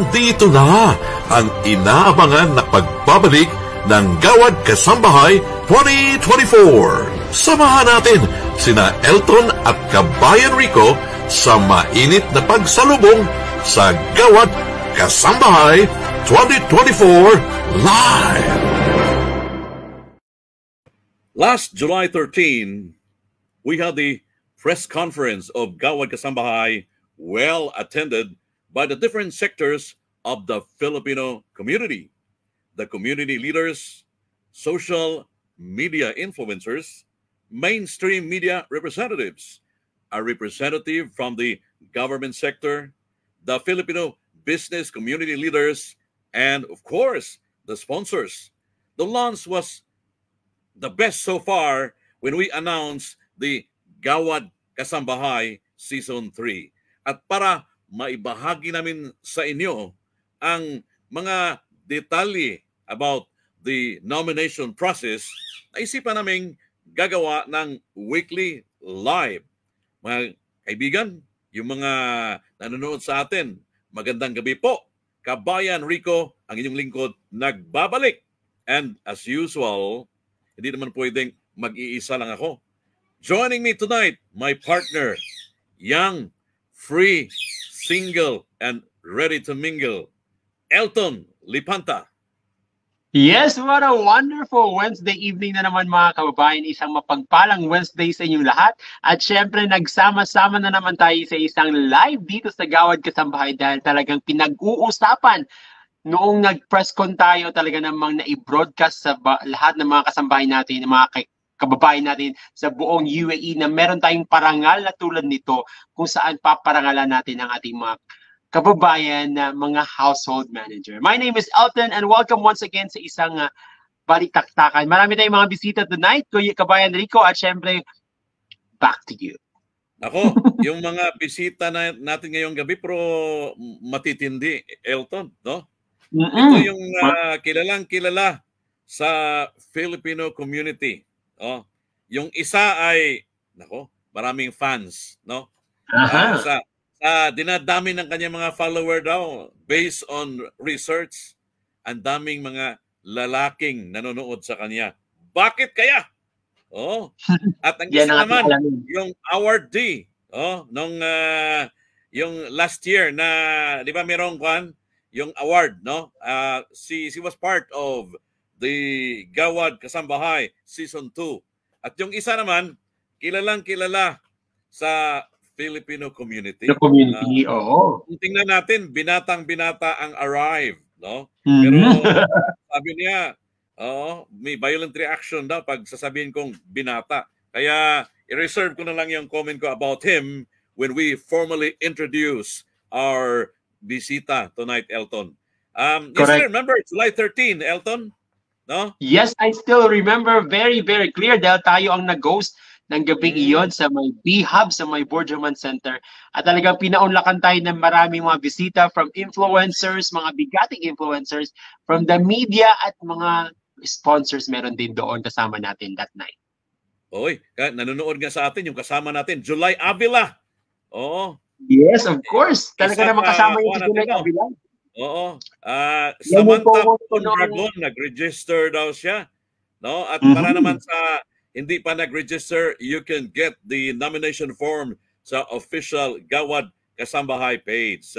Nandito na ang inaabangan na pagbabalik ng Gawad Kasambahay 2024. Samahan natin sina Elton at Kabayan Rico sa mainit na pagsalubong sa Gawad Kasambahay 2024 Live. Last July 13, we had the press conference of Gawad Kasambahay, well attended by the different sectors of the Filipino community, the community leaders, social media influencers, mainstream media representatives, a representative from the government sector, the Filipino business community leaders, and of course, the sponsors. The launch was the best so far when we announced the Gawad Kasambahay Season 3. At para maibahagi namin sa inyo ang mga detalye about the nomination process, naisipan naming gagawa ng weekly live. Mga kaibigan, yung mga nanonood sa atin, magandang gabi po. Kabayan Rico, ang inyong lingkod, nagbabalik. And as usual, hindi naman pwedeng mag-iisa lang ako. Joining me tonight, my partner, young, free, single, and ready to mingle, Elton Lipanta. Yes, what a wonderful Wednesday evening na naman mga kababayan. Isang mapagpalang Wednesday sa inyong lahat. At syempre, nagsama-sama na naman tayo sa isang live dito sa Gawad Kasambahay dahil talagang pinag-uusapan noong nag-press con tayo talaga namang na-broadcast sa lahat ng mga kasambahay natin, mga kababayan natin sa buong UAE na meron tayong parangal na tulad nito kung saan paparangalan natin ang ating mga kababayan na mga household manager. My name is Elton and welcome once again sa isang balitaktakan. Marami tayong mga bisita tonight, Kuya Kabayan Rico, at syempre, back to you. Ako, yung mga bisita natin ngayong gabi pero matitindi, Elton, no? Ito yung kilalang kilala sa Filipino community. Oh, yung isa ay, nako, maraming fans, no? Sa dinadami ng kanyang mga follower daw, based on research, ang daming mga lalaking nanonood sa kanya. Bakit kaya? Oh, at ang isa naman, yung awardee, nung yung last year na, di ba merong kwan, yung award, no? She was part of the Gawad Kasambahay Season 2. At yung isa naman, kilalang kilala sa Filipino community. The community, oo. Tingnan natin, binatang-binata ang arrive, no? Pero sabi niya, may violent reaction daw pag sasabihin kong binata. Kaya i-reserve ko na lang yung comment ko about him when we formally introduce our bisita tonight, Elton. You still remember July 13, Elton? No? Yes, I still remember very, very clear dahil tayo ang nag-host ng gabing iyon sa may B-Hub, sa may Borgerman Center. At talagang pinaunlakan tayo ng maraming mga bisita from influencers, mga bigating influencers, from the media at mga sponsors meron din doon kasama natin that night. Oy, nanonood nga sa atin yung kasama natin, July Avila. Oo. Yes, of course. Talaga naman kasama yung July Avila. Oo. Samantha Dragon, nag-register daw siya. No? At para naman sa hindi pa nag-register, you can get the nomination form sa official Gawad Kasambahay page.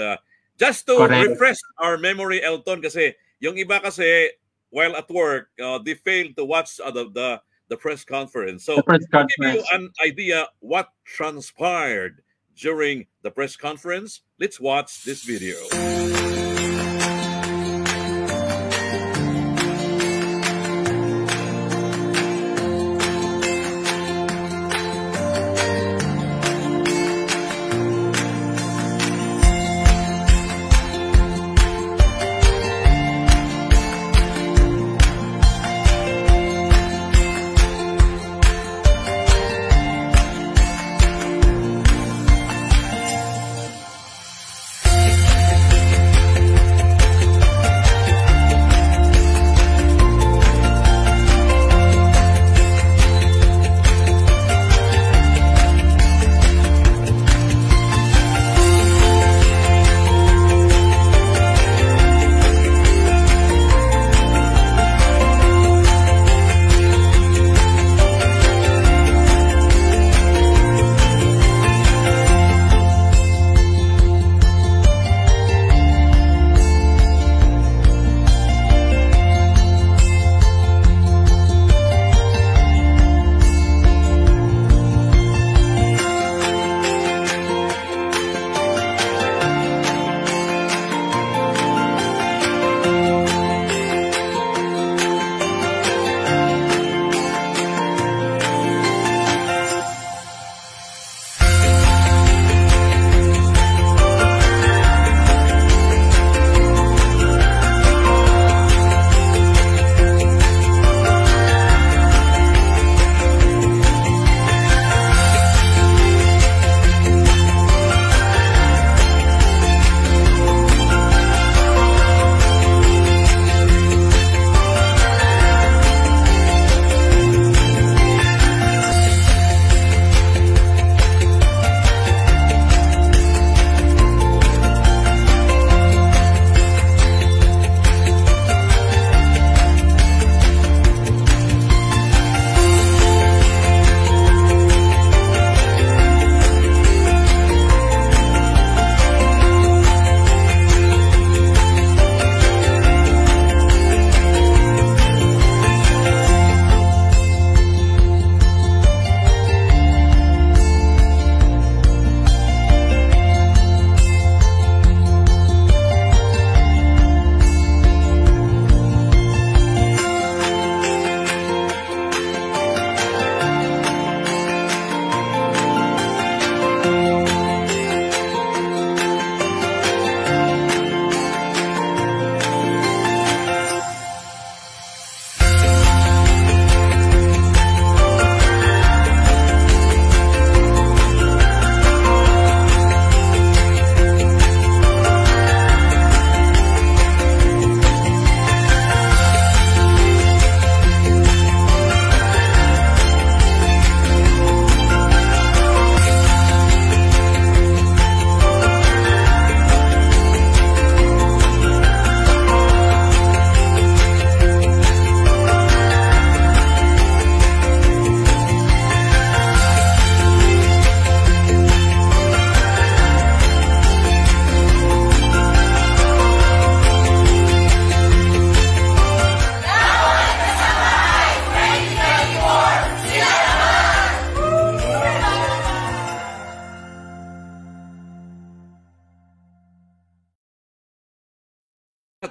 Just to refresh our memory, Elton, kasi yung iba kasi, while at work, they failed to watch the press conference. So, to give you an idea what transpired during the press conference, let's watch this video.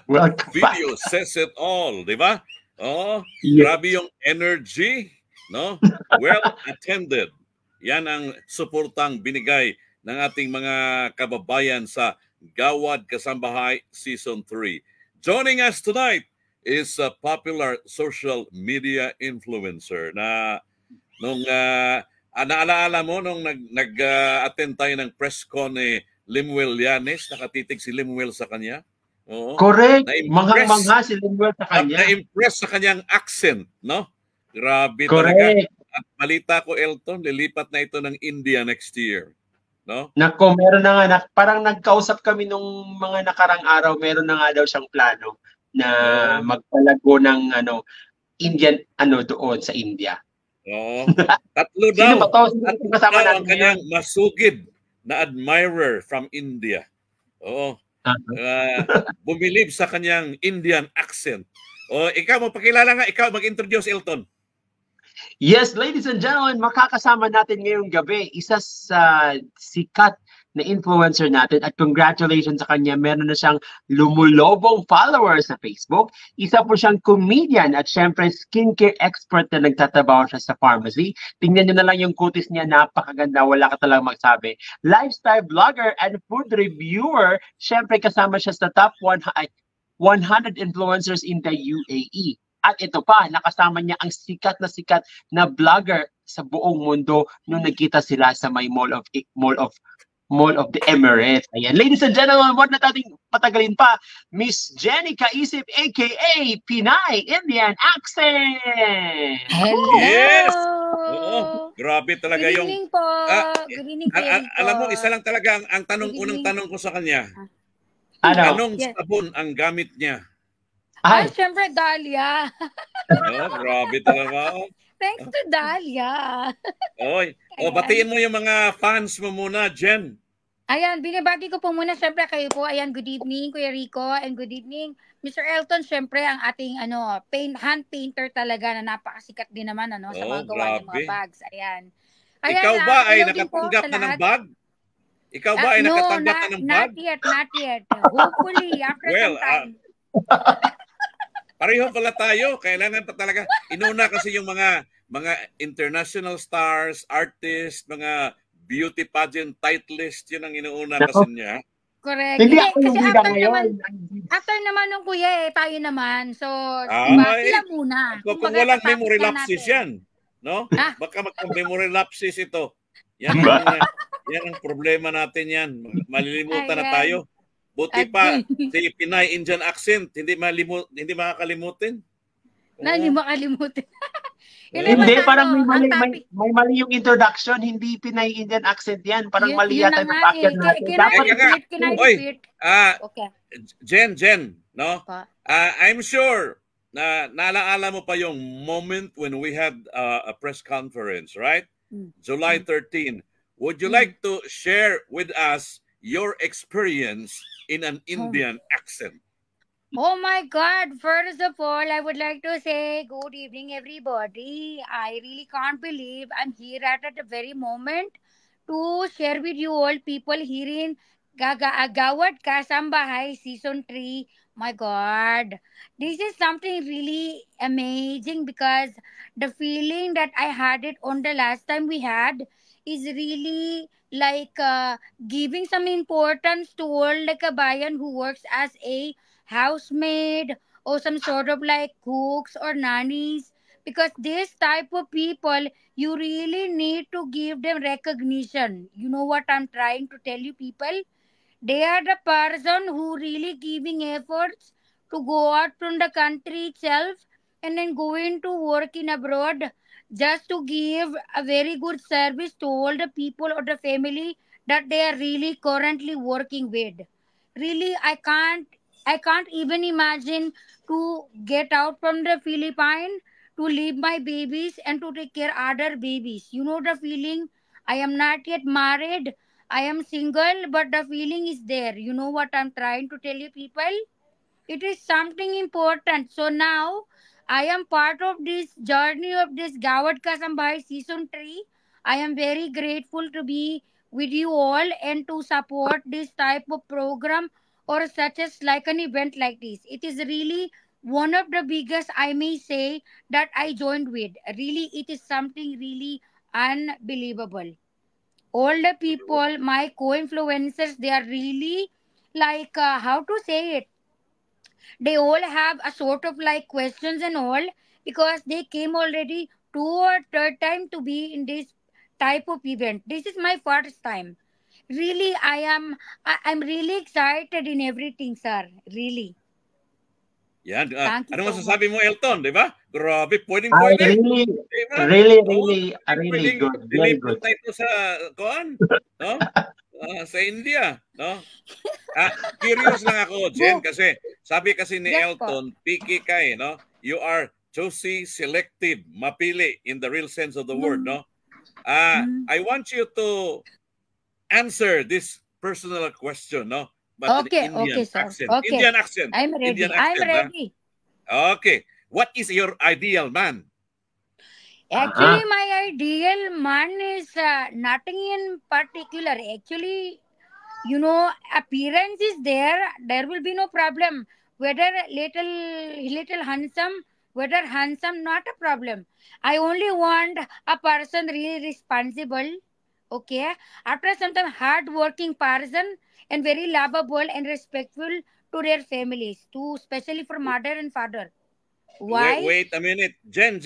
Welcome back. Video says it all, di ba? Oh, Yes. grabe yung energy, no? Well attended. Yan ang suportang binigay ng ating mga kababayan sa Gawad Kasambahay Season 3. Joining us tonight is a popular social media influencer na nung naalaala mo nung nag-attend tayo ng press con ni Limuel Llanes, nakatitig si Limuel sa kanya. Oo. Correct. Na-impress. Manghang-mangha si Limuel sa kanya. Na-impress sa kanyang accent, no? Grabe talaga. Correct. At balita ko, Elton, lilipat na ito ng India next year. No? Nako, meron na nga, parang nagkausap kami nung mga nakarang araw, meron na nga daw siyang plano na magpalago ng Indian doon sa India. Oo. Tatlo daw. Sino ba to? Sino Tatlo kasama daw ang natin kanyang masugid na admirer from India. Oo. Bumilib sa kanyang Indian accent. O, ikaw, magpakilala nga. Ikaw, mag-introduce, Elton. Yes, ladies and gentlemen, makakasama natin ngayong gabi isa sa sikat na influencer natin at congratulations sa kanya. Meron na siyang lumulobong followers sa Facebook. Isa po siyang comedian at syempre skincare expert na nagtatrabaho siya sa pharmacy. Tingnan niyo na lang yung kutis niya, napakaganda, wala ka talagang magsabi. Lifestyle blogger and food reviewer, syempre kasama siya sa top 100 influencers in the UAE. At ito pa, nakasama niya ang sikat na vlogger sa buong mundo nung nagkita sila sa may Mall of the Emirates. Ayan. Ladies and gentlemen, wag na nating patagalin pa, Miss Jenny Kaisip, aka Pinay Indian Accent! Hello! Yes! Oo. Grabe talaga Good yung... evening po. Good evening po. Alam mo, isa lang talaga ang unang tanong ko sa kanya. Ano? Anong sabon ang gamit niya? Syempre, Dahlia. Grabe talaga. Thanks to Dahlia. Oy. Batiin mo yung mga fans mo muna, Jen. Ayan, binibati ko po muna syempre kayo po. Ayan, good evening, Kuya Rico, and good evening, Mr. Elton. Syempre, ang ating hand painter talaga na napakasikat din naman sa mga gawa ng mga bags. Ayan. Ikaw ba ay nakatanggap na ng bag? Ikaw ba ay nakatanggap na ng bag? Not yet. Hopefully, after some time. Pareho pala tayo. Kailangan pa talaga. Inuna kasi yung mga international stars, artists, mga beauty pageant titleist, yun ang inuuna kasi niya. Correct. Hindi ako yung kasi bida ngayon. After naman ng kuya tayo naman. So, sila muna. Kung walang memory lapses yan, no? Baka magka-memory lapses ito. Yan ang problema natin yan. Malilimutan na tayo. Buti pa, si Pinay Indian Accent, hindi makakalimutin. Hindi makalimutin. Hindi, parang may mali yung introduction, hindi Pinay Indian Accent yan. Parang mali yata yung packet natin. Jen, no? I'm sure na naalaala mo pa yung moment when we had a press conference, right? July 13. Would you like to share with us your experience in an Indian accent? Oh my God. First of all, I would like to say good evening, everybody. I really can't believe I'm here at the very moment to share with you all people here in Gawad Kasambahay Season 3. My God. This is something really amazing because the feeling that I had it on the last time we had is really like giving some importance to all the kabayan who works as a housemaid or some sort of like cooks or nannies, because this type of people you really need to give them recognition. You know what I'm trying to tell you, people? They are the person who really giving efforts to go out from the country itself and then going to work in abroad just to give a very good service to all the people or the family that they are really currently working with. Really, I can't even imagine to get out from the Philippines to leave my babies and to take care other babies. You know the feeling? I am not yet married. I am single, but the feeling is there. You know what I'm trying to tell you, people? It is something important. So now, I am part of this journey of this Gawad Kasambahay Season 3. I am very grateful to be with you all and to support this type of program or such as like an event like this. It is really one of the biggest, I may say, that I joined with. Really, it is something really unbelievable. All the people, my co-influencers, they are really like, how to say it, they all have a sort of like questions and all, because they came already two or third time to be in this type of event. This is my first time. Really, I'm really excited in everything, sir. Really. Yan. Thank you Ano so much. masasabi mo, Elton? Di ba? Grabe, I pwedeng-pwede. really, Di ba? really, Oo, really, really pwedeng good. Very deliver good. na ito sa, kuan, no? Sa India, no? Curious lang ako, Jen, Go. kasi sabi kasi ni Yes po. Elton, picky ka eh, no? You are choosy, selective, mapili in the real sense of the word, Mm, no? mm. I want you to answer this personal question, no? But an Okay, okay, Indian sir. accent. Okay. Indian accent. I'm Indian ready. I'm accent, ha? ready. Okay. What is your ideal man? Actually, my ideal man is nothing in particular. Actually, appearance is there will be no problem, whether little handsome, whether handsome, not a problem. I only want a person really responsible, okay, after some time hard working person, and very lovable and respectful to their families, to especially for mother and father. Wait, Why? wait a minute. Jen.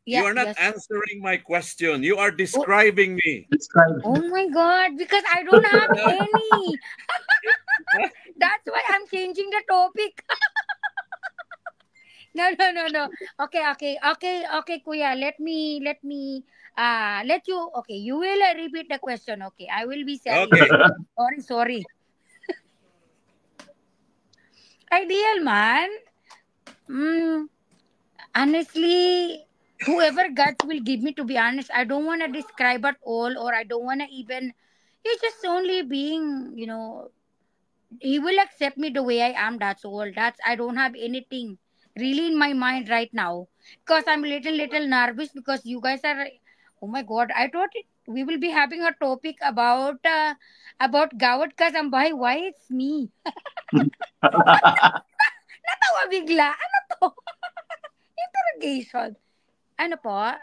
You Yeah, are not yes. answering my question. You are Oh, describing me. Describe. oh my god, because I don't have any. That's why I'm changing the topic. No. Okay, Kuya. Let you. Okay, you will repeat the question. Okay, I will be sorry. Okay. Sorry. Ideal man. Mm, honestly, whoever God will give me. To be honest, I don't want to describe at all, or I don't want to even. It's just only being. He will accept me the way I am. That's all. I don't have anything really in my mind right now, because I'm little nervous, because you guys are. Oh my God! I thought we will be having a topic about Gawad Kasambahay. Why it's me? Natawa bigla. Ano to? Interrogation. Ano po?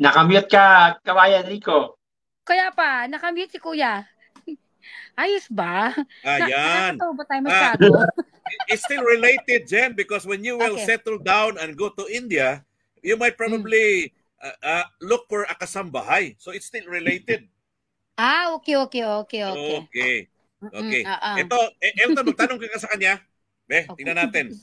Nakamute ka, Kawayan Rico. Kaya pa, nakamute si Kuya. Ayos ba? Yan. Nakakatawa ba tayo masyado? It's still related, Jen, because when you will Okay. settle down and go to India, you might probably look for a kasambahay. So it's still related. Okay. Okay. Okay. Ah. Ito, Elton, magtanong ka sa kanya. Tingnan natin.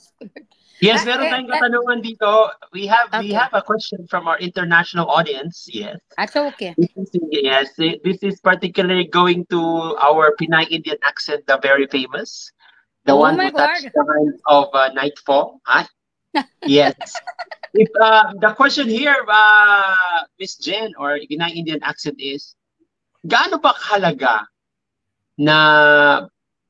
Yes, meron tayong katanungan dito. We have a question from our international audience. Yes. That's okay. This is particularly going to our Pinay Indian accent, the very famous, the one who touched the hand of Nightfall. Huh? Yes. If the question here, Miss Jen, or Pinay Indian accent is, gaano ba kahalaga na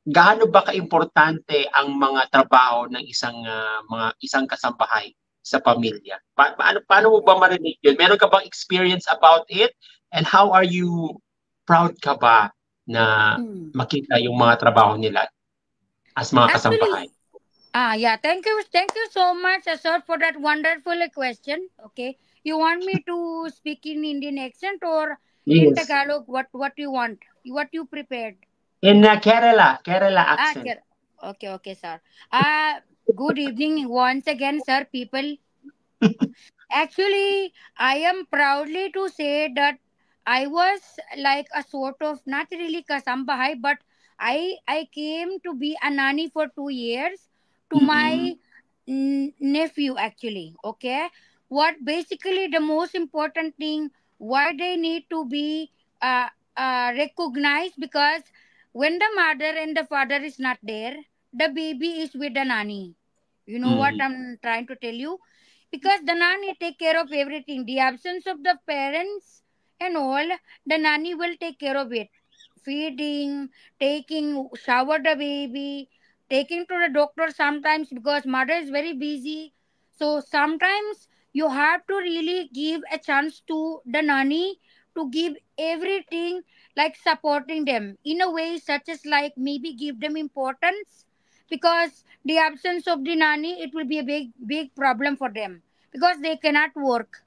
gaano ba kaimportante ang mga trabaho ng isang kasambahay sa pamilya? Paano mo ba marinig yun? Meron ka bang experience about it? And how are you proud ka ba na makita yung mga trabaho nila as mga kasambahay? Yeah. Thank you so much, sir, for that wonderful question. Okay. You want me to speak in Indian accent or in Tagalog? What you want? What you prepared? In Kerala accent. Okay, sir. Good evening once again, sir, people. Actually, I am proudly to say that I was like a sort of, not really kasambahay, but I came to be a nanny for 2 years to my nephew, actually. Okay, what basically the most important thing, why they need to be recognized, because when the mother and the father is not there, the baby is with the nanny. You know what I'm trying to tell you? Because the nanny take care of everything. The absence of the parents and all, the nanny will take care of it. Feeding, taking shower the baby, taking to the doctor sometimes, because mother is very busy. So sometimes you have to really give a chance to the nanny to give everything, like supporting them in a way such as like maybe give them importance, because the absence of the nanny, it will be a big problem for them, because they cannot work,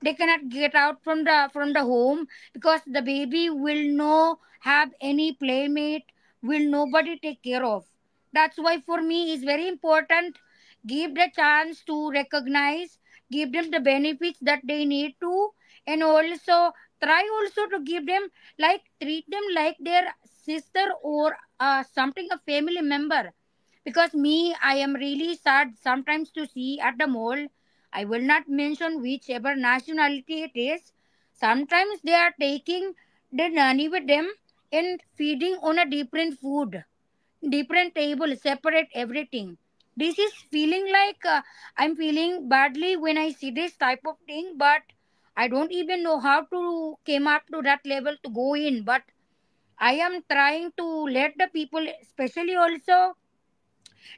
they cannot get out from the home, because the baby will no have any playmate, will nobody take care of. That's why for me is very important, give the chance to recognize, give them the benefits that they need to, and also try also to give them, like treat them like their sister or something, a family member. Because me, I am really sad sometimes to see at the mall, I will not mention whichever nationality it is, sometimes they are taking the nanny with them and feeding on a different food, different table, separate everything. This is feeling like I'm feeling badly when I see this type of thing, but I don't even know how to came up to that level to go in. But I am trying to let the people, especially also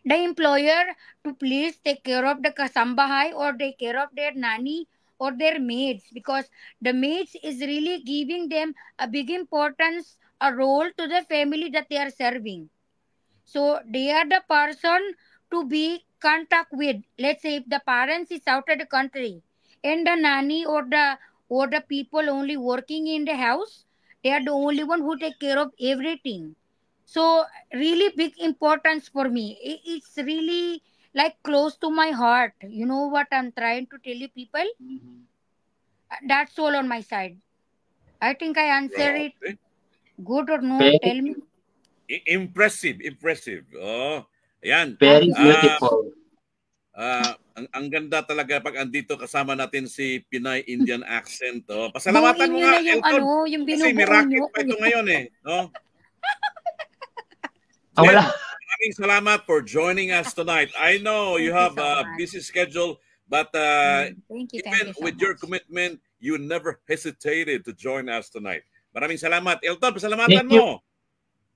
the employer, to please take care of the kasambahay or take care of their nanny or their maids, because the maids is really giving them a big importance, a role to the family that they are serving. So they are the person to be contact with. Let's say if the parents is out of the country and the nanny or the people only working in the house, they are the only one who take care of everything. So really big importance for me. It's really like close to my heart. You know what I'm trying to tell you, people? That's all on my side. I think I answered it. Good or no? Very, Tell me. Impressive, impressive. Oh, ayan. very Thank you. beautiful. Ang ganda talaga pag andito kasama natin si Pinay Indian accent. Oh, Buuin pasalamatan mo nyo nga, na yung Elton. yung Kasi may binubuo racket nyo. pa ito ngayon eh. No? Ah, Jen, wala. maraming salamat for joining us tonight. I know you Thank you have so a much. busy schedule, but Thank you even so with your much. commitment, you never hesitated to join us tonight. Maraming salamat. Elton, pasalamatan Thank you. mo.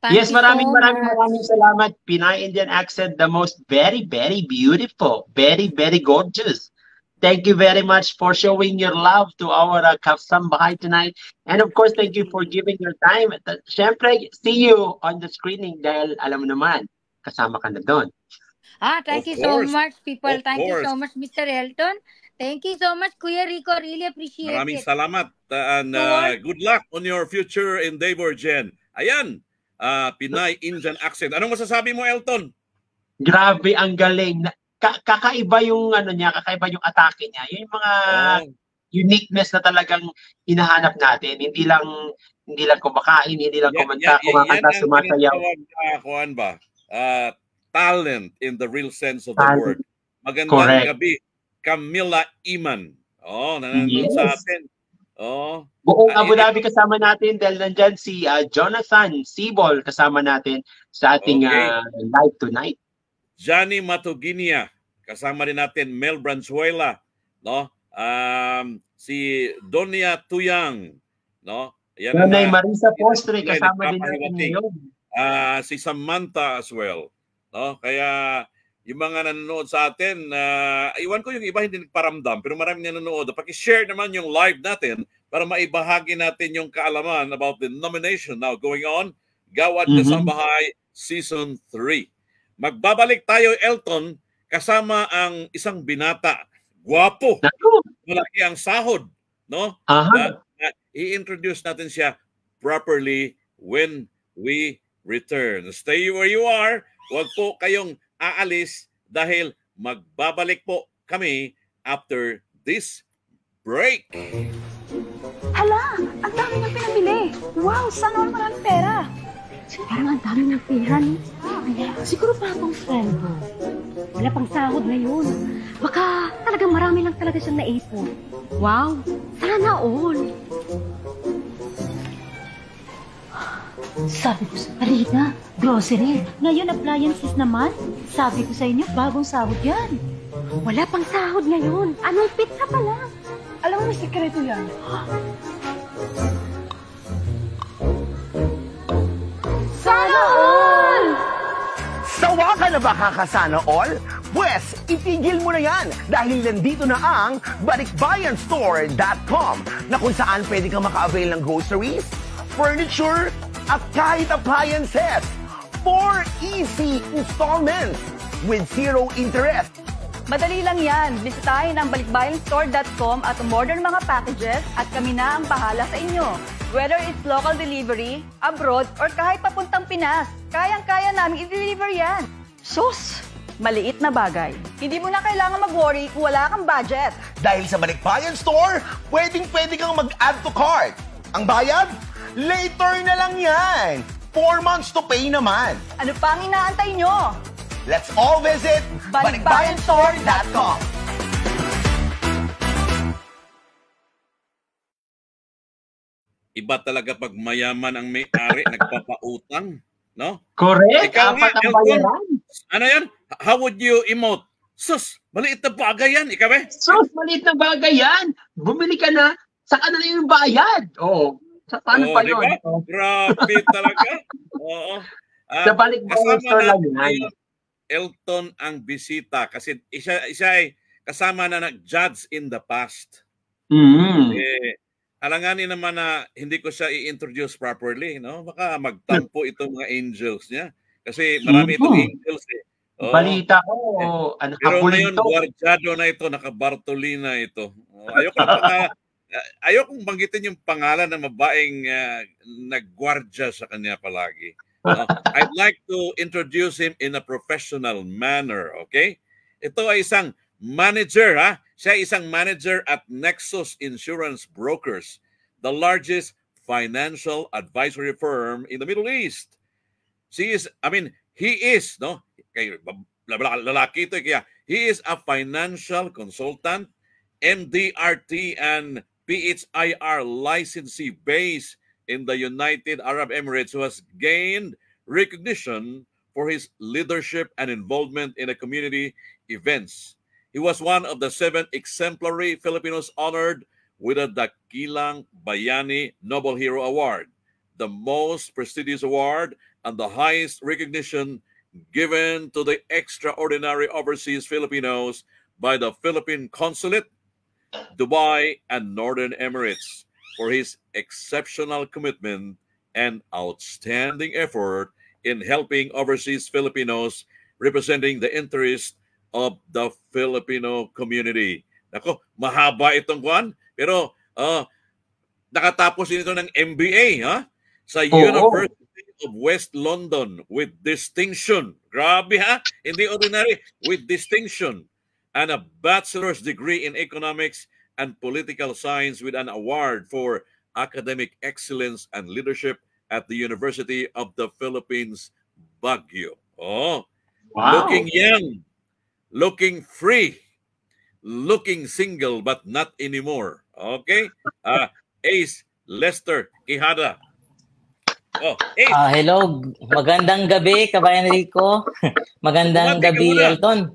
Thank Yes, you so maraming much. salamat. Pinay Indian accent, the most very beautiful, very gorgeous. Thank you very much for showing your love to our Kasambahay tonight. And of course, thank you for giving your time. Siyempre, see you on the screening dahil alam mo naman, kasama ka na doon. Thank Of you so course. much, people. Of Thank you course. so much, Mr. Elton. Thank you so much, Kuya Rico. Really appreciate Maraming it. salamat. And To all, good luck on your future endeavor, Jen. Ayan, Pinay Indian accent. Anong masasabi mo, Elton? Grabe, ang galing. Kakaiba yung ano niya, kakaiba yung atake niya. Yung mga Oh, uniqueness na talagang hinahanap natin. Hindi lang kumakain, hindi lang kumanta, yan kumakanta, ang sumasayaw. tinatawag na, kuhan ba? Talent in the real sense of the Talent. word. Magandang Correct. gabi, Camila Iman. Oh, nanonood Yes. sa atin. Oh, Buong Abu eh, Dhabi kasama natin dahil nandyan si Jonathan Sibol kasama natin sa ating Okay. live tonight. Johnny Matuginia, kasama rin natin Mel Branzuela, no? Si Donia Tuyang, no? Yan Nanay na, Marisa Postre sila kasama din natin nagpapahiwatig. ngayon. Si Samantha as well, no? Kaya yung mga nanonood sa atin, iwan ko yung iba hindi nagparamdam, pero maraming nanonood. Paki-share naman yung live natin para maibahagi natin yung kaalaman about the nomination now going on, Gawad Kasambahay Season 3. Magbabalik tayo, Elton, kasama ang isang binata. Guwapo. Naku. Malaki ang sahod. No? Aha. I-introduce natin siya properly when we return. Stay where you are. Huwag po kayong aalis dahil magbabalik po kami after this break. Hala, ang dami niyang pinamili. Wow, sana all maraming pera. Siguro ang dami ng pera, no? Siguro pa akong friend mo. Wala pang sahod ngayon. Baka talagang marami lang talaga siyang naipon. Wow, sana all. Sabi ko sa Marina, grocery. Ngayon, appliances naman. Sabi ko sa inyo, bagong sahod yan. Wala pang sahod ngayon. Anong pizza pa lang? Alam mo, may sikreto yan. Sana all! Sawa ka na ba kakasana all? Pwes, itigil mo na yan dahil nandito na ang balikbayanstore.com na kung saan pwede kang maka-avail ng groceries, furniture, at kahit appliances. 4 easy installments with 0 interest. Madali lang yan. Bisitahin ang balikbayanstore.com at umorder ng mga packages at kami na ang bahala sa inyo. Whether it's local delivery, abroad, or kahit papuntang Pinas, kayang-kaya namin i-deliver yan. Sus! Maliit na bagay. Hindi mo na kailangan mag-worry kung wala kang budget. Dahil sa Balikbayan Store, pwedeng-pwede kang mag-add to cart. Ang bayad? Later na lang yan. 4 months to pay naman. Ano pa ang inaantay nyo? Let's all visit balikbayanstore.com. Iba talaga pag mayaman ang may-ari, nagpapautang, no? Correct. Ikaw Apat ang Elton, bayaran. ano yan? How would you emote? Sus, maliit na bagay yan, ikaw eh? Sus, maliit na bagay yan. Bumili ka na, saka na lang yung bayad. Oo. Paano pa yun? Diba? Grabe talaga. Oo. Sa Balikbayan Store lang yan. ngayon, Elton ang bisita kasi isa ay kasama na nag-judge in the past. Alanganin naman na hindi ko siya i-introduce properly, no? Baka magtampo itong mga angels niya. Kasi marami itong angels eh. Oo. Balita ko, Pero ngayon, guardiado na ito, naka-Bartolina ito. Ayokong banggitin yung pangalan ng babaeng nagguardia sa kanya palagi. I'd like to introduce him in a professional manner, okay? Ito ay isang manager, ha? Siya ay isang manager at Nexus Insurance Brokers, the largest financial advisory firm in the Middle East. He is, no? Lalaki ito, kaya he is a financial consultant, MDRT and PHIR licensee based in the United Arab Emirates who has gained recognition for his leadership and involvement in the community events. He was one of the 7 exemplary Filipinos honored with the Dakilang Bayani Noble Hero Award, the most prestigious award and the highest recognition given to the extraordinary overseas Filipinos by the Philippine Consulate, Dubai, and Northern Emirates for his exceptional commitment and outstanding effort in helping overseas Filipinos representing the interest of the Filipino community. Nako, mahaba itong kwan, pero nakatapos din ito ng MBA, ha? Sa University of West London with distinction. Grabe, ha? Hindi ordinary, with distinction. And a bachelor's degree in economics and political science with an award for academic excellence and leadership at the University of the Philippines, Baguio. Oh, wow. Looking young, looking free, looking single but not anymore. Okay? Ace Lester Quijada. Oh, Ace. Hello, magandang gabi, Kabayan Rico. Magandang gabi, Elton.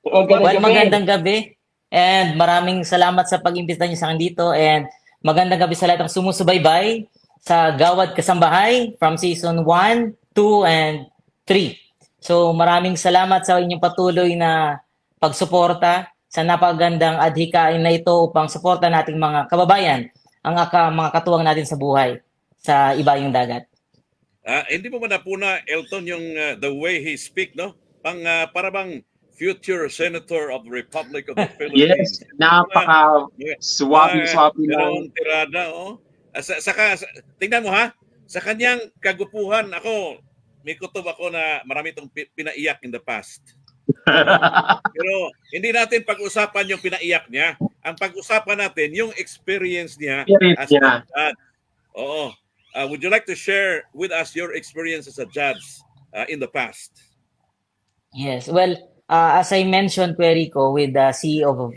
Well, magandang gabi. And maraming salamat sa pag-imbita niyo sa akin dito. And magandang gabi sa lahat ng sumusubaybay sa Gawad Kasambahay from season 1, 2, and 3. So maraming salamat sa inyong patuloy na pagsuporta sa napagandang adhikain na ito upang suporta nating mga kababayan, ang mga katuwang natin sa buhay sa ibayong dagat. Hindi mo manapuna, Elton, yung the way he speak, no? Para bang future senator of the Republic of the Philippines. Yes, napaka-swappy lang. Tirada, oh. Saka, tingnan mo ha, sa kanyang kagupuhan, may kutob ako na marami itong pinaiyak in the past. Pero hindi natin pag-usapan yung pinaiyak niya. Ang pag-usapan natin, yung experience niya as a judge. Oo. Would you like to share with us your experience as a judge in the past? Yes, well, as I mentioned, Rico, with the CEO of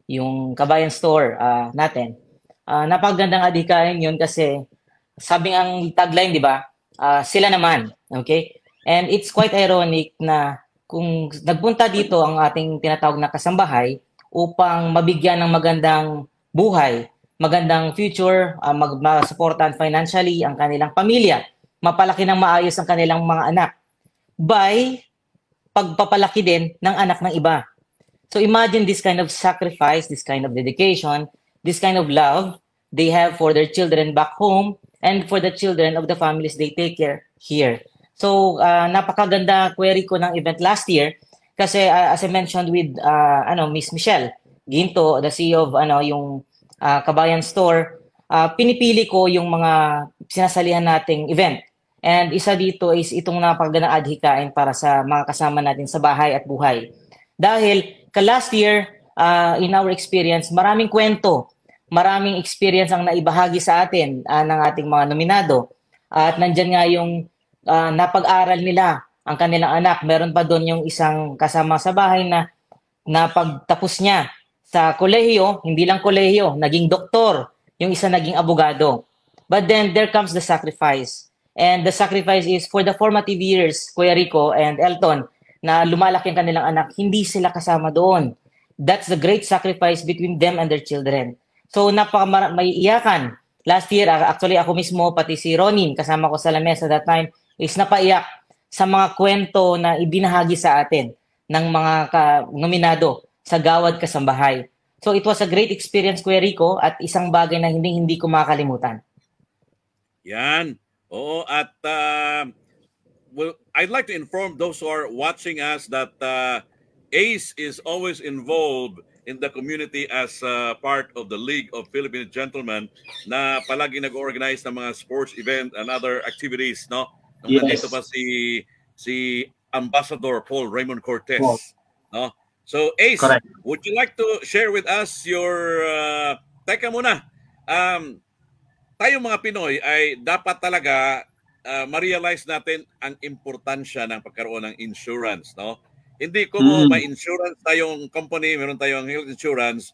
yung Kabayan Store natin, napagandang adhikain yun kasi sabi ang tagline, di ba? Sila naman, okay? And it's quite ironic na kung nagpunta dito ang ating tinatawag na kasambahay upang mabigyan ng magandang buhay, magandang future, masuportahan financially ang kanilang pamilya, mapalaki ng maayos ang kanilang mga anak by pagpapalaki din ng anak ng iba. So imagine this kind of sacrifice, this kind of dedication, this kind of love they have for their children back home and for the children of the families they take care here. So napakaganda query ko ng event last year kasi as I mentioned with Miss Michelle Ginto, the CEO of yung Kabayan Store, pinipili ko yung mga sinasalihan nating event. And isa dito is itong napakagandang adhikain para sa mga kasama natin sa bahay at buhay. Dahil last year, in our experience, maraming kwento, maraming experience ang naibahagi sa atin ng ating mga nominado. At nandyan nga yung napag-aral nila ang kanilang anak. Meron pa doon yung isang kasama sa bahay na pagtapos niya sa kolehiyo, hindi lang kolehiyo, naging doktor, yung isa naging abogado. But then there comes the sacrifice. And the sacrifice is for the formative years, Kuya Rico and Elton, na lumalaki ang kanilang anak, hindi sila kasama doon. That's the great sacrifice between them and their children. So may iyakan. Last year, actually ako mismo, pati si Ronin, kasama ko sa lamesa that time, is napaiyak sa mga kwento na ibinahagi sa atin ng mga nominado sa Gawad Kasambahay. So it was a great experience, Kuya Rico, at isang bagay na hindi ko makakalimutan. Yan. Oo, at well, I'd like to inform those who are watching us that ACE is always involved in the community as part of the League of Filipino Gentlemen na palagi nag-organize ng mga sports event and other activities, no? Yes. Nandito pa si Ambassador Paul Raymond Cortez, no? So ACE, correct. Would you like to share with us your teka muna. Tayong mga Pinoy ay dapat talaga ma-realize natin ang importansya ng pagkaroon ng insurance, no? Hindi ko may insurance tayong company, meron tayong health insurance,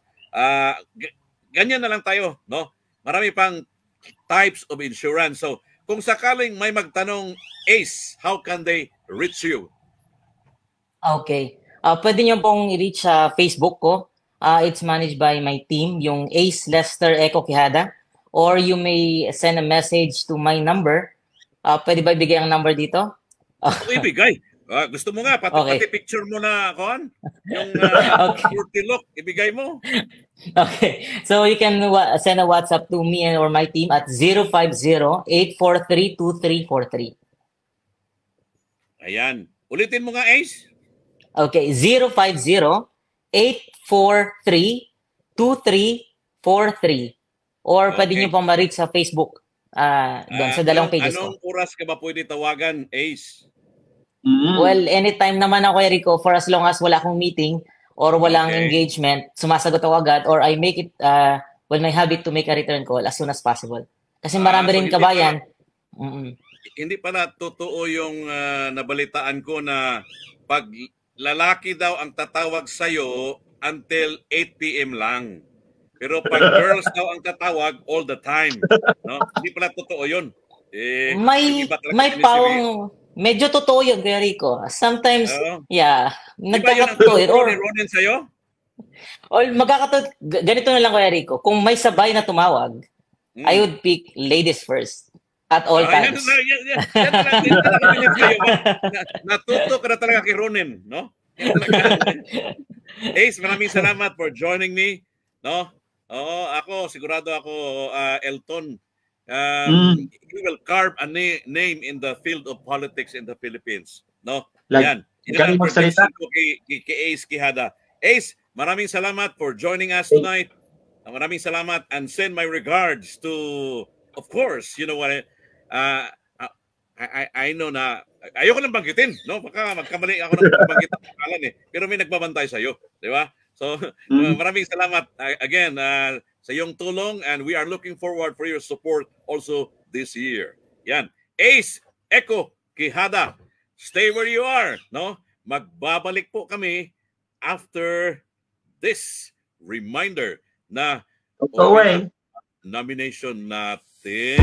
ganyan na lang tayo, no? Marami pang types of insurance. So, kung sakaling may magtanong, ACE, how can they reach you? Okay. Pwede niyo pong i-reach sa Facebook ko. It's managed by my team, yung ACE Lester Eco Quijada. Or you may send a message to my number. Pwede ba ibigay ang number dito? Ibigay. Gusto mo nga, pati picture mo na, Kon? Yung look, ibigay mo. Okay. So you can send a WhatsApp to me or my team at 050-843-2343. Ayan. Ulitin mo nga, Ace. Okay. 050-843-2343. Or pwede nyo pong ma-reach sa Facebook doon sa dalawang pages ko. Anong oras ka ba pwede tawagan, Ace? Well, anytime naman ako, Rico, for as long as wala akong meeting or walang engagement, sumasagot ako agad or I make it, my habit to make a return call as soon as possible. Kasi marami rin kabayan. Hindi pala totoo yung nabalitaan ko na pag lalaki daw ang tatawag sa'yo until 8 p.m. lang. Pero pag girls daw ang tatawag all the time, no? Hindi pala totoo 'yun. May pawang medyo totoo 'yun, Kuya Rico. Sometimes, nagkakatotoo or Ronin sa'yo? Or ganito na lang, Kuya Rico. Kung may sabay na tumawag, I would pick ladies first at all times. Natuto ka na talaga kay Ronin, no? Ace, maraming salamat for joining me, no? Ako, sigurado ako, Elton, he will carve a name in the field of politics in the Philippines. No? Yan. Yan ang prediction ko kay Ace Quijada. Ace, maraming salamat for joining us tonight. Maraming salamat and send my regards to, of course, you know what, I know na, ayoko nang banggitin, no? Baka magkamali ako ng banggit ang pangalan eh. Pero may nagbabantay sa'yo, di ba? So, maraming salamat again sa iyong tulong and we are looking forward for your support also this year. Yan. Ace Eco Quijada, stay where you are, no? Magbabalik po kami after this reminder na nomination natin.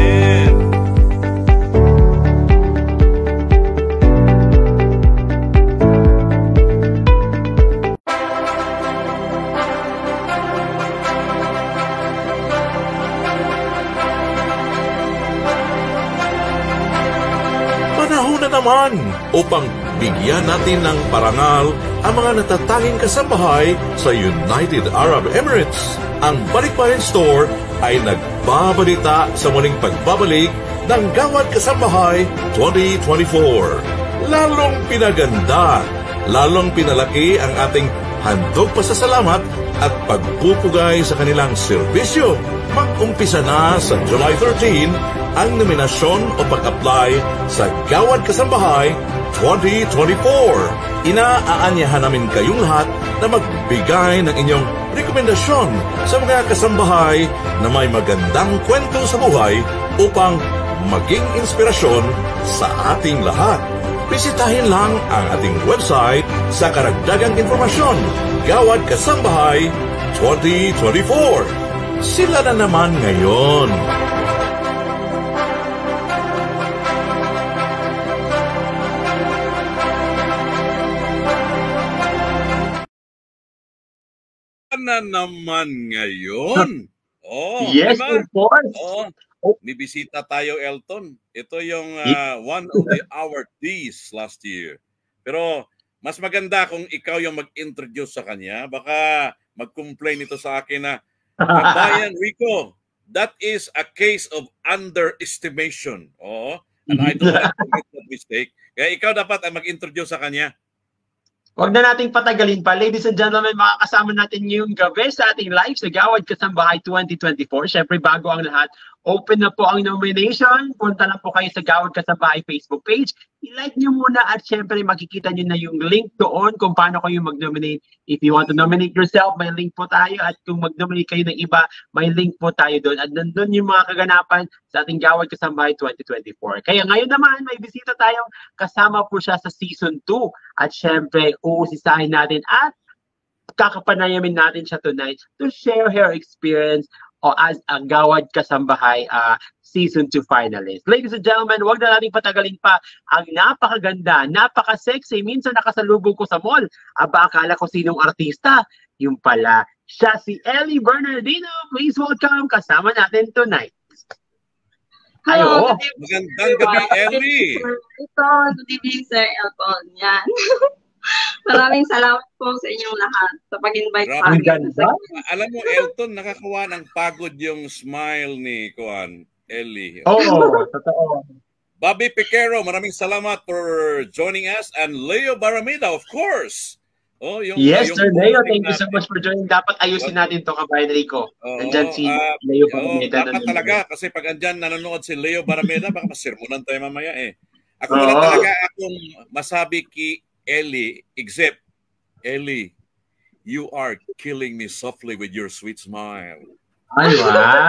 Naman upang bigyan natin ng parangal ang mga natatanging kasambahay sa United Arab Emirates. Ang Balikbayan Store ay nagbabalita sa muling pagbabalik ng Gawad Kasambahay 2024. Lalong pinaganda, lalong pinalaki ang ating handog pasasalamat at pagpupugay sa kanilang serbisyo. Mag-umpisa na sa July 13 ang nominasyon o pag-apply sa Gawad Kasambahay 2024. Inaaanyahan namin kayong lahat na magbigay ng inyong rekomendasyon sa mga kasambahay na may magandang kwento sa buhay upang maging inspirasyon sa ating lahat. Bisitahin lang ang ating website sa karagdagang informasyon. Gawad Kasambahay 2024. Sila na naman ngayon. Na naman ngayon. Oh, yes, diba? of course. Oh, may bisita tayo, Elton. Ito yung one of the awardees last year. Pero mas maganda kung ikaw yung mag-introduce sa kanya. Baka mag-complain ito sa akin na, Kabayan Rico, that is a case of underestimation. Oh, and I don't like to make that mistake. Kaya ikaw dapat ang mag-introduce sa kanya. Huwag na nating patagalin pa. Ladies and gentlemen, makakasama natin ngayong gabi sa ating live sa Gawad Kasambahay 2024. Siyempre, bago ang lahat, open na po ang nomination. Punta lang po kayo sa Gawad Kasambahay Facebook page. I-like nyo muna at siyempre makikita nyo na yung link doon kung paano kayo mag-nominate. If you want to nominate yourself, may link po tayo. At kung mag-nominate kayo ng iba, may link po tayo doon. At nandun yung mga kaganapan sa ating Gawad Kasambahay 2024. Kaya ngayon naman, may bisita tayong kasama po siya sa Season 2. At siyempre, uusisahin natin at kakapanayamin natin siya tonight to share her experience as a Gawad Kasambahay Season 2 finalist. Ladies and gentlemen, huwag na natin patagalin pa ang napakaganda, napaka-sexy, minsan nakasalubong ko sa mall. Aba, akala ko sinong artista. Yung pala, siya si Ellie Bernardino. Please welcome, kasama natin tonight. Hello, Magandang gabi, Ellie. Good evening, Sir Elton. Yan. Maraming salamat po sa inyong lahat sa pag-invite sa akin. Alam mo, Elton, nakakawa ng pagod yung smile ni Ellie. Totoo. Bobby Piquero, maraming salamat for joining us. And Leo Baramida, of course. Yes, Sir Leo, thank you so much for joining. Dapat ayusin natin ito, Kabayan Rico. Nandyan si Leo Baramida. Dapat talaga, kasi pag andyan nanonood si Leo Baramida, baka masirmunan tayo mamaya eh. Ako wala talaga akong masabi kay Ellie, except, Ellie, you are killing me softly with your sweet smile. Ay, wow.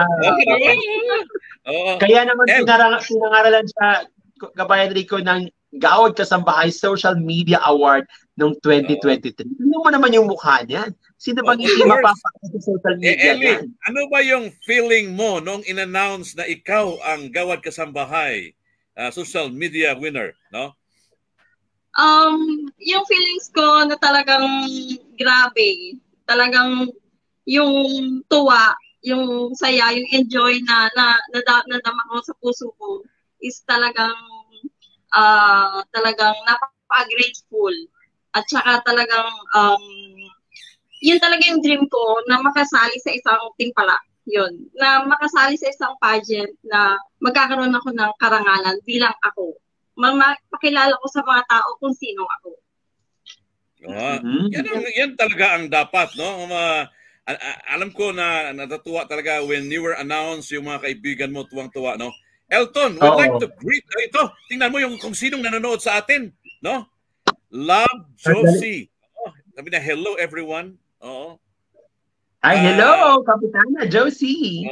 Kaya naman pinangaralan siya, Kabayan Rico, ng Gawad Kasambahay Social Media Award noong 2023. Tingnan mo naman yung mukha niyan. Sino bang hindi mapapakita sa social media Ellie, yan? ano ba yung feeling mo nung in-announce na ikaw ang Gawad Kasambahay social media winner, no? Yung feelings ko na talagang grabe. Talagang yung tuwa, yung saya, yung enjoy na nadama ko sa puso ko is talagang napaka-grateful. At saka talagang yun talaga yung dream ko na makasali sa isang timpala. Yun, na makasali sa isang pageant na magkakaroon ako ng karangalan bilang ako. Makilala ko sa mga tao kung sino ako. Yan talaga ang dapat, no? Alam ko na natatuwa talaga when you were announced, yung mga kaibigan mo tuwang-tuwa, no? Elton, we'd like to greet ito. Tingnan mo yung kung sinong nanonood sa atin, no? Love Josie. Sabi na hello everyone. Ay, hello, Kapitana Josie.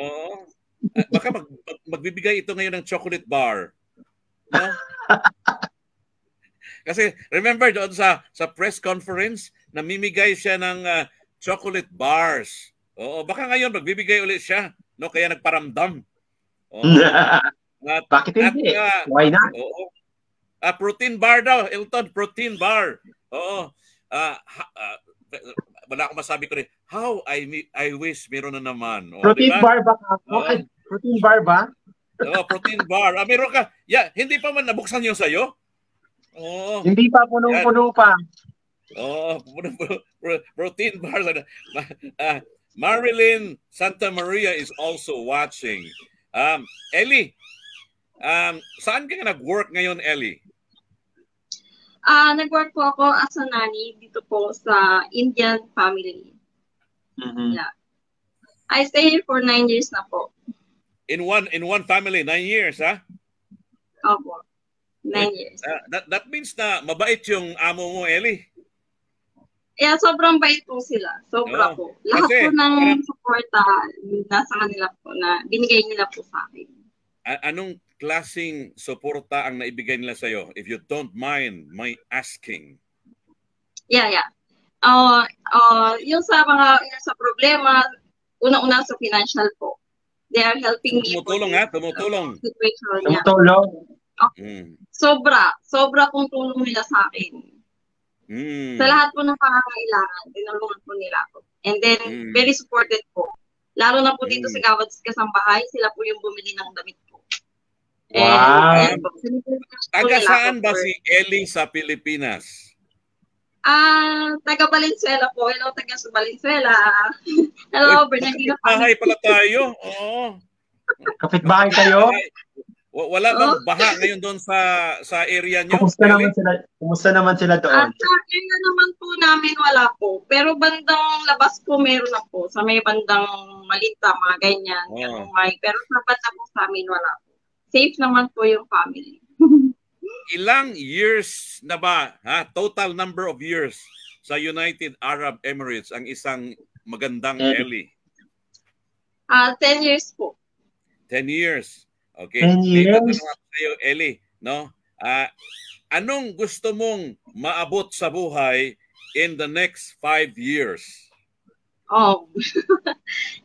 Baka magbibigay ito ngayon ng chocolate bar. No? Kasi remember doon sa press conference, namimigay siya ng chocolate bars. Baka ngayon magbibigay ulit siya, no? Kaya nagparamdam. Bakit hindi? Why not? Protein bar daw, Elton, protein bar. Wala akong masabi ko rin. How I wish meron na naman. Protein bar ba? Protein bar ba? Protein bar. Meron ka. Yeah, hindi pa man nabuksan yung sayo? Oh, Hindi pa, punong-puno pa. oh, protein bars. Marilyn Santa Maria is also watching. Ellie, saan ka nag-work ngayon, Ellie? Nag-work po ako as a nanny dito po sa Indian family. Yeah. I stay here for 9 years na po. In one family, 9 years, ha? Opo. 9 years. That means na mabait yung amo mo, Ellie. Yeah, sobrang bait po sila. Sobra po. Lahat po ng suporta nasa kanila po na binigay nila po sa akin. Anong klaseng suporta ang naibigay nila sa'yo? If you don't mind my asking. Yeah. Yung sa problema, una-una sa financial po. They are helping me. Tumutulong. Situation. Tumutulong. Sobra pong tulong nila sa akin. Sa lahat po ng pangangailangan, tinulungan po nila ako. And then, very supported po. Lalo na po dito sa Gawad Kasambahay, sila po yung bumili ng damit po. Wow! Taga saan ba si Ellie sa Pilipinas? Taga Valenzuela po. Hello, taga sa Valenzuela. Hello, Bernardino. Bahay pala tayo. Oo. Kapitbahay kayo? Wala bang baha ngayon doon sa area nyo? Kumusta naman sila doon? Sa area naman po namin wala po. Pero bandang labas po meron na po. Sa may bandang Malita, mga ganyan. Pero sa banda po sa amin wala po. Safe naman po yung family. Ilang years na ba, total number of years sa United Arab Emirates ang isang magandang Ellie? 10 years po. 10 years. Okay. 10 years? Sa'yo, Ellie, no? Anong gusto mong maabot sa buhay in the next 5 years?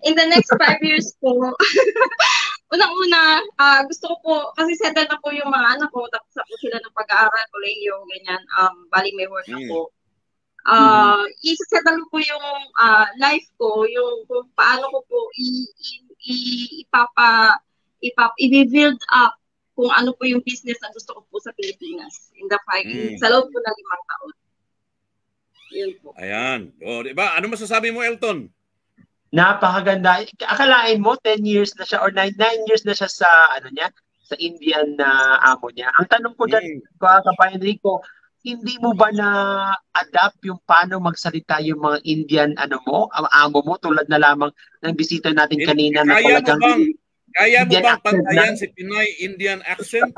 In the next 5 years po, unang-una, gusto ko po, kasi settle na po yung mga anak ko, tapos na po sila ng pag-aaral, kolehiyo, ganyan, bali may work na po. Isa-settle ko yung life ko, yung kung paano ko po i-build up kung ano po yung business na gusto ko po sa Pilipinas sa loob po ng 5 taon. Yun po. Ayan. Diba? Ano masasabi mo, Elton? Napakaganda. Akalain mo 10 years na siya or 9 years na siya sa sa Indian na amo niya. Ang tanong ko dyan, Kapay Enrico, hindi mo ba na-adapt yung paano magsalita yung mga Indian amo mo tulad na lamang ng bisita natin kanina na talagang Kaya mo bang pantayan si Pinoy Indian accent?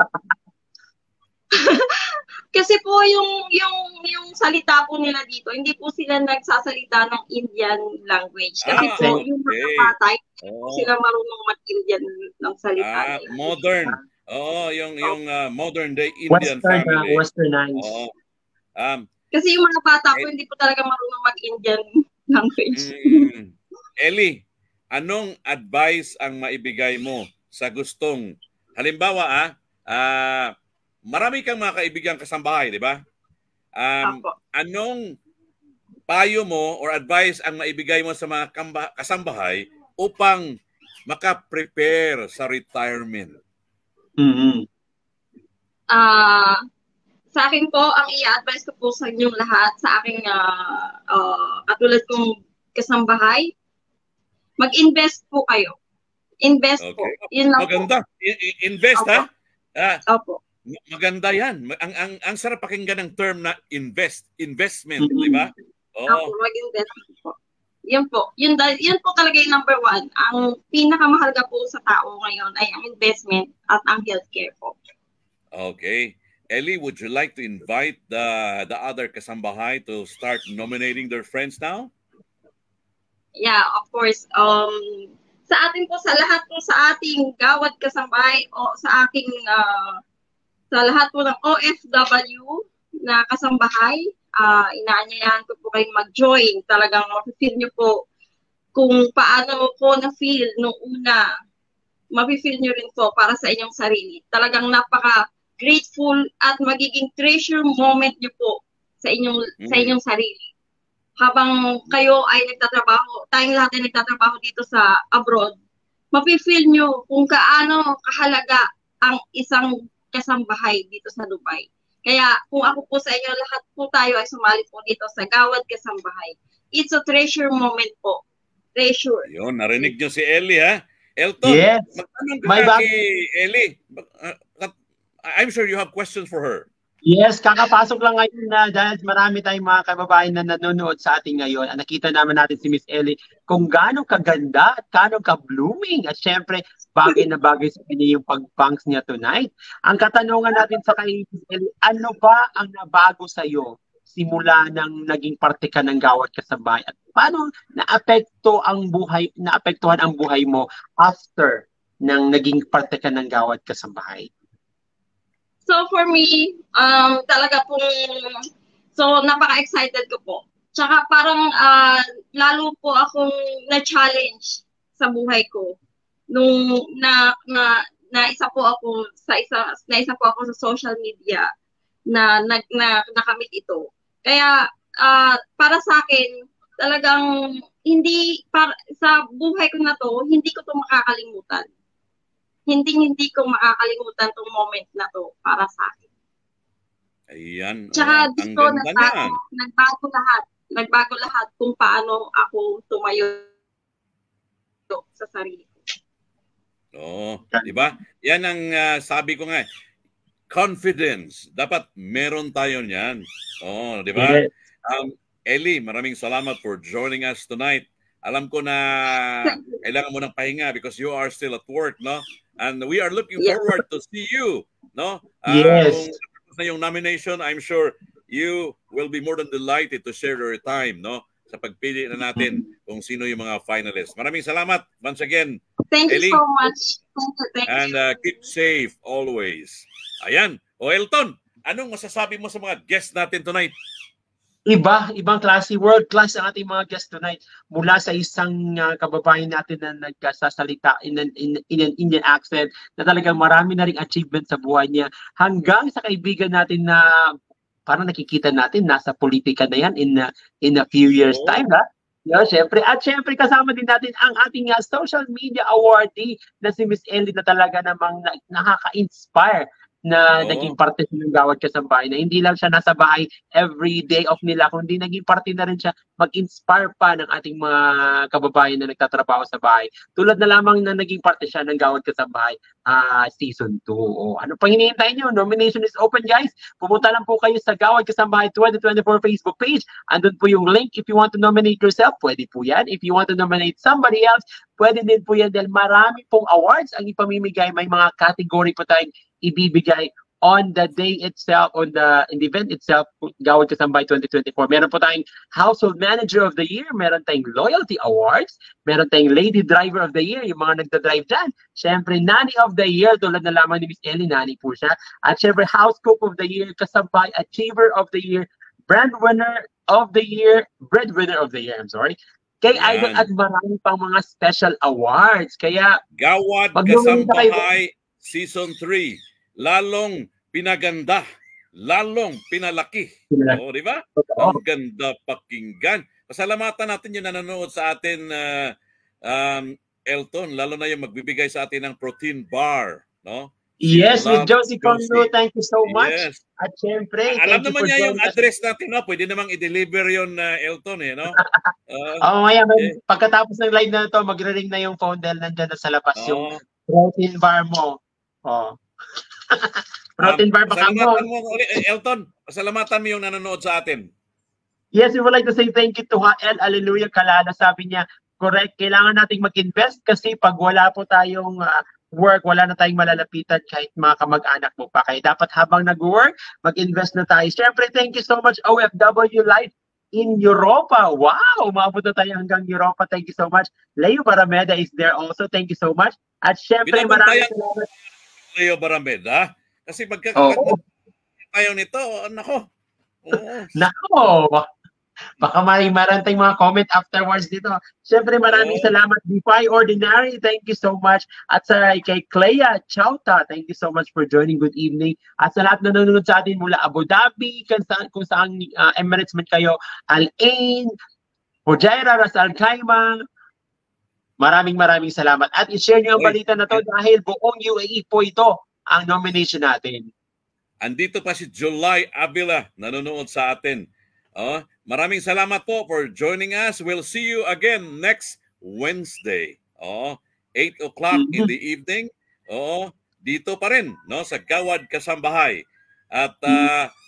Kasi po yung salita po nila dito, hindi po sila nagsasalita ng Indian language. Kasi po yung mga bata, hindi po sila marunong mag-Indian ng salita. Modern. Yung modern day Indian family. Westernized. Kasi yung mga bata po, hindi po talaga marunong mag-Indian language. Ellie, anong advice ang maibigay mo sa gustong, halimbawa, marami kang mga kaibigang kasambahay, di ba? Anong payo mo or advice ang maibigay mo sa mga kasambahay upang maka-prepare sa retirement? Sa akin po, ang i-advise ko po sa inyong lahat, sa aking katulad kong kasambahay, mag-invest po kayo. Invest po. Yun lang maganda. Po. Invest, Opo. ha? Opo. Maganda yan. Ang sarap pakinggan ng term na investment, di ba? Opo, mag-invest po. Yan po. Yun po talaga yung number 1. Ang pinakamahalaga po sa tao ngayon ay ang investment at ang healthcare po. Okay. Ellie, would you like to invite the other kasambahay to start nominating their friends now? Yeah, of course. Sa atin po, sa lahat po sa ating Gawad Kasambahay o sa aking sa lahat po ng OFW na kasambahay, inaanyayahan ko po kayong mag-join. Talagang mafe-feel nyo po kung paano ko na-feel nung una. Mafe-feel nyo rin po para sa inyong sarili. Talagang napaka-grateful at magiging treasure moment nyo po sa inyong sarili. Habang kayo ay nagtatrabaho, tayong lahat ay nagtatrabaho dito sa abroad, mafe-feel nyo kung kaano kahalaga ang isang kasambahay dito sa Dubai. Kaya kung ako po sa inyo, lahat po tayo ay sumali po dito sa Gawad Kasambahay. It's a treasure moment po. Treasure. Yun, narinig nyo si Ellie, ha? Elton, Yes. magtanong May ka kay Ellie. I'm sure you have questions for her. Yes, kakapasok lang ngayon na dahil marami tayong mga kababayan na nanonood sa atin ngayon. Nakita naman natin si Miss Ellie kung gaano kaganda at gaano ka-blooming. At syempre, bagay na bagay sa kanya yung pag-bangs niya tonight. Ang katanungan natin sa kay Miss Ellie, ano ba ang nabago sa'yo simula nang naging parte ka ng Gawad Kasambahay? At paano naapektuhan ang buhay mo after nang naging parte ka ng Gawad Kasambahay? So for me, talaga pong, napaka-excited ko po. Tsaka parang lalo po akong na-challenge sa buhay ko nung isa po ako sa social media na nakamit ito. Kaya para sa akin, talagang sa buhay ko na to, hindi ko to makakalimutan. Hindi ko makakalimutan tong moment na to para sa akin. Ayan. Tsaka dito nagbago lahat kung paano ako tumayo sa sarili ko. Di ba? Yan ang sabi ko nga. Confidence. Dapat meron tayo niyan. Di ba? Ellie, maraming salamat for joining us tonight. Alam ko na kailangan mo ng pahinga because you are still at work, no? And we are looking forward to see you, no? Yes. Kung na yung nomination, I'm sure you will be more than delighted to share your time, no? Sa pagpili na natin kung sino yung mga finalists. Maraming salamat once again. Thank Ellie. you so much. Thank you. And keep safe always. Ayan. Elton, anong masasabi mo sa mga guests natin tonight? Ibang klase, world class ang ating mga guests tonight. Mula sa isang kababayan natin na nagsasalita in an Indian accent na talagang marami na ring achievement sa buhay niya, hanggang sa kaibigan natin na parang nakikita natin nasa politika na yan in a few years time, ha? Syempre. At syempre kasama din natin ang ating social media awardee na si Miss Ellie na talaga namang nakaka-inspire na naging parte ng Gawad Kasambahay, na hindi lang siya nasa bahay every day off nila, kundi naging parte na rin siya mag-inspire pa ng ating mga kababayan na nagtatrabaho sa bahay. Tulad na lamang na naging parte siya ng Gawad Kasambahay Season 2. Ano pang hinihintay nyo? Nomination is open, guys. Pumunta lang po kayo sa Gawad Kasambahay 2024 Facebook page. Andun po yung link. If you want to nominate yourself, pwede po yan. If you want to nominate somebody else, pwede din po yan dahil marami pong awards ang ipamimigay. May mga category po tayong ibibigay on the day itself, in the event itself, Gawad Kasambahay 2024. Meron po tayong Household Manager of the Year, meron tayong Loyalty Awards, meron tayong Lady Driver of the Year, yung mga nagda-drive dyan. Syempre, Nanny of the Year, tulad na lamang ni Miss Ellie, Nanny po siya. At syempre, House Cook of the Year, Kasambahay Achiever of the Year, Brand Winner of the Year, Breadwinner of the Year, I'm sorry. Kay Idol at marami pang mga special awards. Kaya, Gawad Kasambahay Season 3. Lalong pinaganda, lalong pinalaki. Di ba? Ang ganda pakinggan. Pasalamatan natin yung nanonood sa atin, Elton, lalo na yung magbibigay sa atin ng protein bar, no? Yes, with Josie Conlo, thank you so much. Yes. At syempre, alam naman niya yung address natin, no? Pwede namang i-deliver yun, Elton, no? Pagkatapos ng live na ito, magre-ring na yung phone dahil nandyan na sa labas yung protein bar mo. Protein bar baka mo. Elton, pasalamatan mo yung nanonood sa atin. Yes, we would like to say thank you to Hael Alleluia Kalala. Sabi niya, correct, kailangan nating mag-invest kasi pag wala po tayong work, wala na tayong malalapitan kahit mga kamag-anak mo pa. Kaya dapat habang nag-work, mag-invest na tayo. Siyempre, thank you so much OFW Life in Europa. Wow! Umabot na tayo hanggang Europa. Thank you so much. Leo Barameda is there also. Thank you so much. At siyempre, maraming salamat. Leo Barameda, kasi magkakataon tayo nito, nako. Nako! Baka maraming tayong mga comment afterwards dito. Siyempre, maraming salamat. Defy Ordinary, thank you so much. At sa kay Clea Chauta, thank you so much for joining. Good evening. At sa lahat na nanonood sa atin mula Abu Dhabi, kung saan Emirates man kayo, Al Ain, Fujairah, Ras Al Khaimah, maraming salamat. At i-share niyo ang balita na to dahil buong UAE po ito ang nomination natin. Andito pa si July Avila nanonood sa atin. Maraming salamat po for joining us. We'll see you again next Wednesday. 8 o'clock in the evening. Dito pa rin, no, sa Gawad Kasambahay. At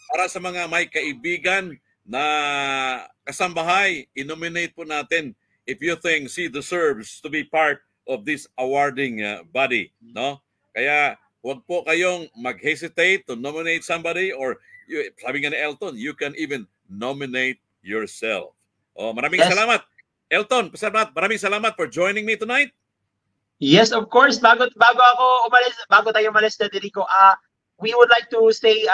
para sa mga may kaibigan na kasambahay, i-nominate po natin if you think she deserves to be part of this awarding body, no? Kaya huwag po kayong mag-hesitate to nominate somebody, or sabi nga ni Elton, you can even nominate yourself. Maraming salamat. Elton, maraming salamat for joining me tonight. Yes, of course. Bago tayo umalis, Federico, we would like to say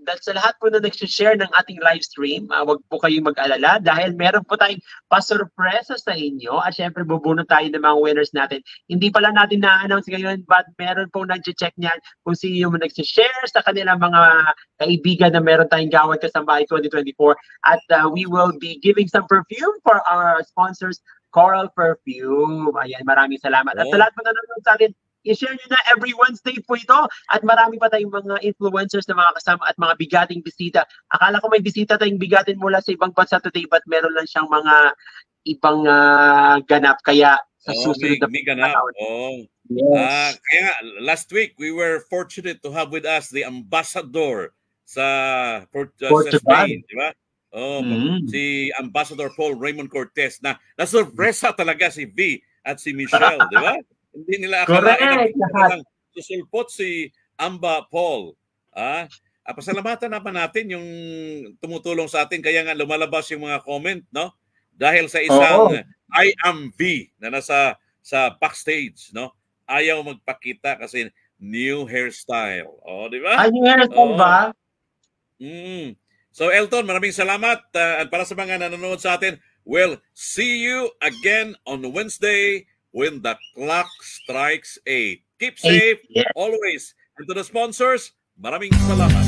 that sa lahat po na nag-share ng ating live stream, wag po kayong mag-alala dahil meron po tayong pasurpresa sa inyo at syempre bubunot tayo ng mga winners natin. Hindi pala natin na-announce ngayon, but meron po nag-check niyan kung sino yung nag-share sa kanilang mga kaibigan na meron tayong Gawad Kasambahay 2024, at we will be giving some perfume for our sponsors, Coral Perfume. Ayan, maraming salamat. At sa lahat po na nanonood sa atin, i-share nyo na every Wednesday po ito. At marami pa tayong mga influencers na mga kasama at mga bigating bisita. Akala ko may bisita tayong bigatin mula sa ibang bansa today, but meron lang siyang mga ibang ganap. Kaya sa susunod na ganap. Yes. Kaya last week, we were fortunate to have with us the ambassador sa Spain, di ba? Si Ambassador Paul Raymond Cortez na nasurpresa talaga si V at si Michelle, di ba? Hindi nila akalain na susulpot si Amba Paul. Pasalamatan naman natin yung tumutulong sa atin, kaya nga lumalabas yung mga comment, no? Dahil sa isang I am V na nasa sa backstage, no? Ayaw magpakita kasi new hairstyle. Di ba? New hairstyle ba? So Elton, maraming salamat. At para sa mga nanonood sa atin, we'll see you again on Wednesday when the clock strikes 8. Keep safe always. And to the sponsors, maraming salamat.